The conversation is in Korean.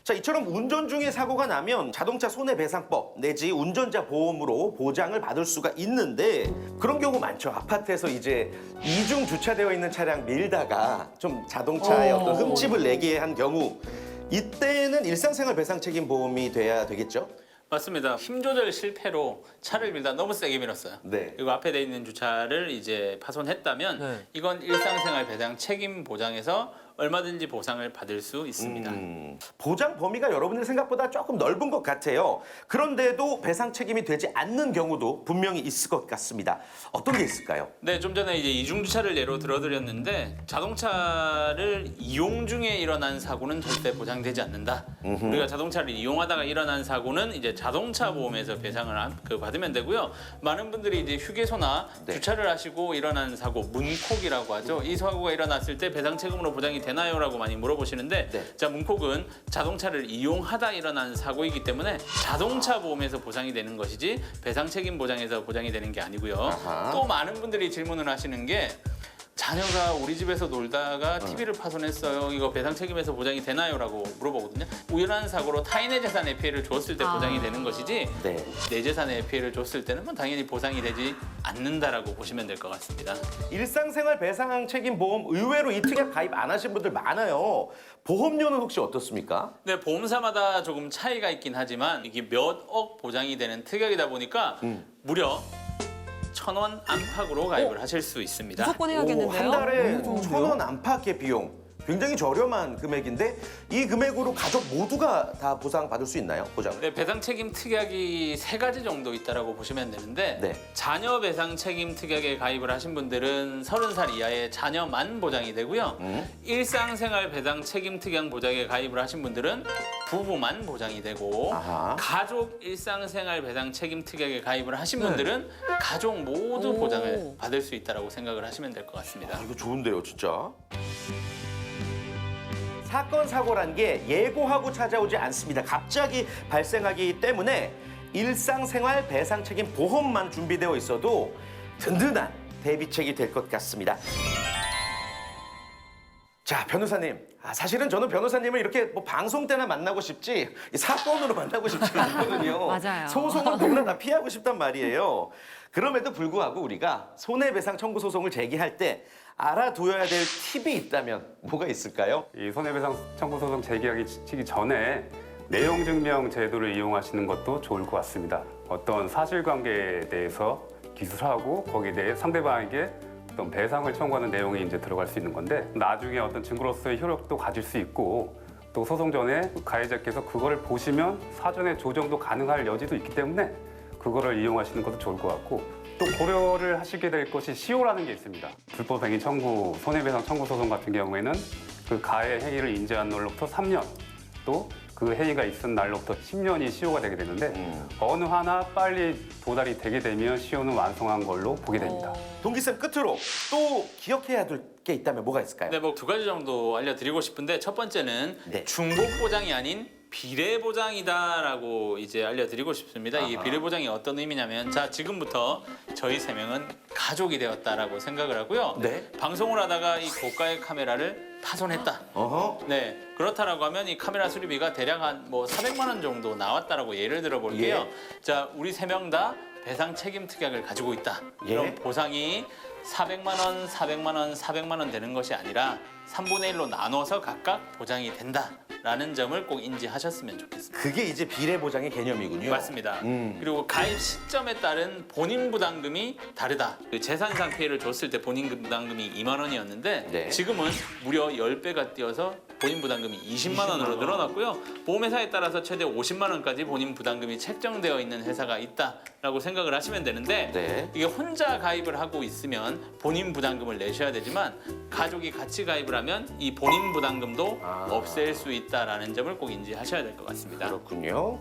자, 이처럼 운전 중에 사고가 나면 자동차 손해배상법 내지 운전자 보험으로 보장을 받을 수가 있는데 그런 경우 많죠. 아파트에서 이제 이중 주차되어 있는 차량 밀다가 좀 자동차에 어떤 흠집을 내게 한 경우 이때는 일상생활 배상 책임 보험이 돼야 되겠죠? 맞습니다. 힘 조절 실패로 차를 밀다 너무 세게 밀었어요. 네. 그리고 앞에 돼 있는 주차를 이제 파손했다면 네. 이건 일상생활 배상 책임 보장에서 얼마든지 보상을 받을 수 있습니다. 보장 범위가 여러분들 생각보다 조금 넓은 것 같아요. 그런데도 배상 책임이 되지 않는 경우도 분명히 있을 것 같습니다. 어떤 게 있을까요? 네, 좀 전에 이제 이중주차를 예로 들어드렸는데 자동차를 이용 중에 일어난 사고는 절대 보장되지 않는다. 우리가 자동차를 이용하다가 일어난 사고는 이제 자동차 보험에서 배상을 받으면 되고요. 많은 분들이 이제 휴게소나 네. 주차를 하시고 일어난 사고, 문콕이라고 하죠. 이 사고가 일어났을 때 배상 책임으로 보장이 되나요?라고 많이 물어보시는데 네. 자, 문콕은 자동차를 이용하다 일어난 사고이기 때문에 자동차 보험에서 보상이 되는 것이지 배상 책임 보장에서 보장이 되는 게 아니고요. 아하. 또 많은 분들이 질문을 하시는 게 자녀가 우리 집에서 놀다가 TV를 파손했어요. 이거 배상 책임에서 보장이 되나요? 라고 물어보거든요. 우연한 사고로 타인의 재산에 피해를 줬을 때 보장이 되는 것이지 네. 내 재산에 피해를 줬을 때는 당연히 보상이 되지 않는다라고 보시면 될 것 같습니다. 일상생활 배상 책임 보험 의외로 이 특약 가입 안 하신 분들 많아요. 보험료는 혹시 어떻습니까? 네, 보험사마다 조금 차이가 있긴 하지만 이게 몇 억 보장이 되는 특약이다 보니까 무려 1,000원 안팎으로 가입을 하실 수 있습니다. 무조건 해야겠는데요? 한 달에 너무 좋은데요? 1,000원 안팎의 비용. 굉장히 저렴한 금액인데 이 금액으로 가족 모두가 다 보상받을 수 있나요? 보장? 네, 배상 책임 특약이 3가지 정도 있다라고 보시면 되는데 네. 자녀 배상 책임 특약에 가입을 하신 분들은 30살 이하의 자녀만 보장이 되고요. 일상생활 배상 책임 특약 보장에 가입을 하신 분들은 부부만 보장이 되고 아하. 가족 일상생활 배상 책임 특약에 가입을 하신 분들은 가족 모두 오. 보장을 받을 수 있다라고 생각을 하시면 될 것 같습니다. 이거 좋은데요, 진짜. 사건 사고란 게 예고하고 찾아오지 않습니다. 갑자기 발생하기 때문에 일상생활 배상 책임 보험만 준비되어 있어도 든든한 대비책이 될 것 같습니다. 자, 변호사님. 사실은 저는 변호사님을 이렇게 뭐 방송 때나 만나고 싶지 이 사건으로 만나고 싶지 않거든요. 맞아요. 소송은 누구나 다 피하고 싶단 말이에요. 그럼에도 불구하고 우리가 손해배상 청구 소송을 제기할 때 알아둬야 될 팁이 있다면 뭐가 있을까요? 이 손해배상 청구 소송 제기하기 전에 내용 증명 제도를 이용하시는 것도 좋을 것 같습니다. 어떤 사실관계에 대해서 기술하고 거기에 대해 상대방에게 어떤 배상을 청구하는 내용이 이제 들어갈 수 있는 건데 나중에 어떤 증거로서의 효력도 가질 수 있고 또 소송 전에 가해자께서 그거를 보시면 사전에 조정도 가능할 여지도 있기 때문에 그거를 이용하시는 것도 좋을 것 같고 또 고려를 하시게 될 것이 시효라는 게 있습니다. 불법행위 청구, 손해배상 청구 소송 같은 경우에는 그 가해 행위를 인지한 날로부터 3년 또 그 행위가 있은 날로부터 10년이 시효가 되게 되는데 어느 하나 빨리 도달이 되게 되면 시효는 완성한 걸로 보게 됩니다. 동기쌤 끝으로 또 기억해야 될 게 있다면 뭐가 있을까요? 네, 뭐 2가지 정도 알려드리고 싶은데 첫 번째는 네. 중복 보장이 아닌 비례 보장이다라고 이제 알려드리고 싶습니다. 이게 아하. 비례 보장이 어떤 의미냐면 자, 지금부터 저희 3명은 가족이 되었다라고 생각을 하고요. 네. 방송을 하다가 이 고가의 카메라를 파손했다. 어허. 네, 그렇다라고 하면 이 카메라 수리비가 대략 한 뭐 400만 원 정도 나왔다라고 예를 들어 볼게요. 자, 우리 3명 다 배상 책임 특약을 가지고 있다. 예. 그럼 보상이 400만 원, 400만 원, 400만 원 되는 것이 아니라 3분의 1로 나눠서 각각 보장이 된다라는 점을 꼭 인지하셨으면 좋겠습니다. 그게 이제 비례 보장의 개념이군요. 맞습니다. 그리고 가입 시점에 따른 본인 부담금이 다르다. 그 재산상 피해를 줬을 때 본인 부담금이 2만 원이었는데 네. 지금은 무려 10배가 뛰어서 본인 부담금이 20만 원으로 늘어났고요. 보험회사에 따라서 최대 50만 원까지 본인 부담금이 책정되어 있는 회사가 있다라고 생각을 하시면 되는데 네. 이게 혼자 가입을 하고 있으면 본인 부담금을 내셔야 되지만 가족이 같이 가입을 하면 이 본인 부담금도 없앨 수 있다라는 점을 꼭 인지하셔야 될 것 같습니다. 그렇군요.